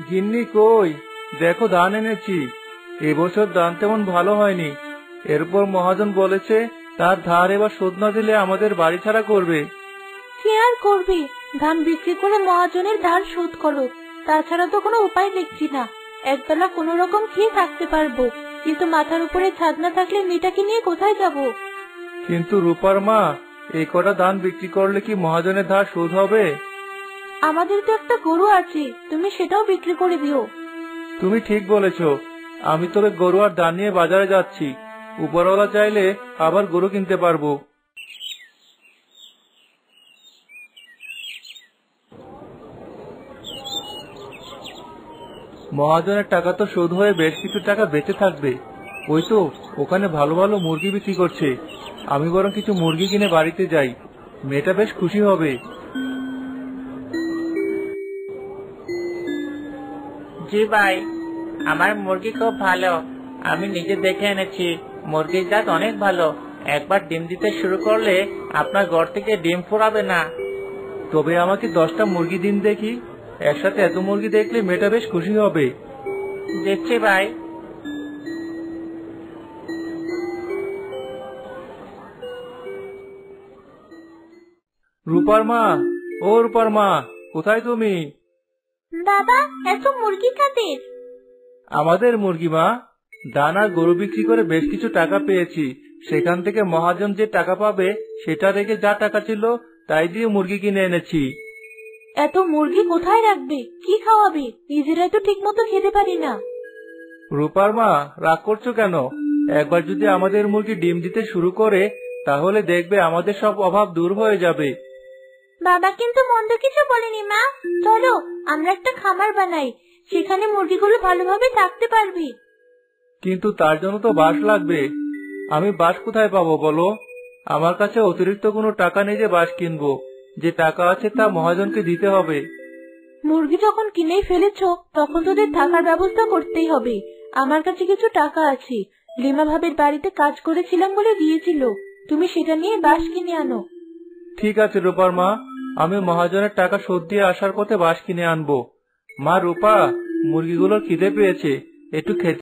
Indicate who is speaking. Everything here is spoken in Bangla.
Speaker 1: গিন্নি কই, দেখো ধান এনেছি। এবছর ধান তেমন ভালো হয়নি। এরপর মহাজন বলেছে তার ধার এবার শোধ না দিলে আমাদের বাড়ি ছাড়া করবে।
Speaker 2: কি আর করবে, ধান বিক্রি করে মহাজনের ধার শোধ করো। তাছাড়া তো কোনো উপায় দেখছি না। একবেলা কোনো রকম খেয়ে থাকতে পারবো, কিন্তু মাথার উপরে ছাদ না থাকলে মেয়েটাকে নিয়ে কোথায় যাব?
Speaker 1: কিন্তু রূপার মা, এই কটা ধান বিক্রি করলে কি মহাজনের ধার শোধ হবে?
Speaker 2: আমাদের তো একটা গরু আছে, তুমি সেটাও বিক্রি করে দিও।
Speaker 1: তুমি ঠিক বলেছ। আমি তবে গরু আর ধান নিয়ে বাজারে যাচ্ছি। উপরওয়ালা চাইলে আবার গরু কিনতে পারবো। মহাজনের টাকা তো শোধ হয়ে বেশ কিছু টাকা বেঁচে থাকবে। ওই তো ওখানে ভালো ভালো মুরগি বিক্রি করছে। আমি বরং কিছু মুরগি কিনে বাড়িতে যাই, মেয়েটা বেশ খুশি হবে।
Speaker 3: জি ভাই, আমার মুরগি খুব ভালো। আমি নিজে দেখে এনেছি, মুরগির জাত অনেক ভালো। একবার ডিম দিতে শুরু করলে আপনার ঘর থেকে ডিম ফুরাবে না।
Speaker 1: তবে আমাকে 10টা মুরগি দিন দেখি। একসাথে এত মুরগি দেখলে মেয়েটা বেশ খুশি হবে।
Speaker 3: দেখছি ভাই।
Speaker 1: রূপার মা, ও রূপার মা, কোথায় তুমি?
Speaker 2: বাবা, এত মুরগি কাদের?
Speaker 1: আমাদের মুরগি মা। ধান আর গরু বিক্রি করে বেশ কিছু টাকা পেয়েছি। সেখান থেকে মহাজন যে টাকা পাবে সেটা রেখে যা টাকা ছিল তাই দিয়ে মুরগি কিনে এনেছি।
Speaker 2: এত মুরগি কোথায় রাখবে, কি খাওয়াবে? নিজেরাই তো ঠিক মতো খেতে পারি না।
Speaker 1: রূপার মা, রাগ করছো কেন? একবার যদি আমাদের মুরগি ডিম দিতে শুরু করে তাহলে দেখবে আমাদের সব অভাব দূর হয়ে যাবে।
Speaker 2: বাবা কিন্তু মন্দ কিছু বলেনি মা। চলো আমরা একটা খামার বানাই, সেখানে মুরগিগুলো ভালোভাবে থাকতে পারবি।
Speaker 1: কিন্তু তার জন্য তো বাঁশ লাগবে। আমি বাঁশ কোথায় পাবো বলো? আমার কাছে অতিরিক্ত কোনো টাকা নেই যে বাঁশ কিনবো। যে টাকা আছে তা মহাজনকে দিতে হবে।
Speaker 2: মুরগি যখন কিনেই ফেলেছো তখন তোদের থাকার ব্যবস্থা করতেই হবে। আমার কাছে কিছু টাকা আছে, লিমা ভাবির বাড়িতে কাজ করেছিলাম বলে দিয়েছিল। তুমি সেটা নিয়ে বাঁশ কিনে আনো।
Speaker 1: ঠিক আছে রূপার মা, আমি মহাজনের টাকা শোধ দিয়ে আসার পথে বাঁশ কিনে আনবো। মা রূপা, মুরগিগুলোর খিদে পেয়েছে, একটু খেতে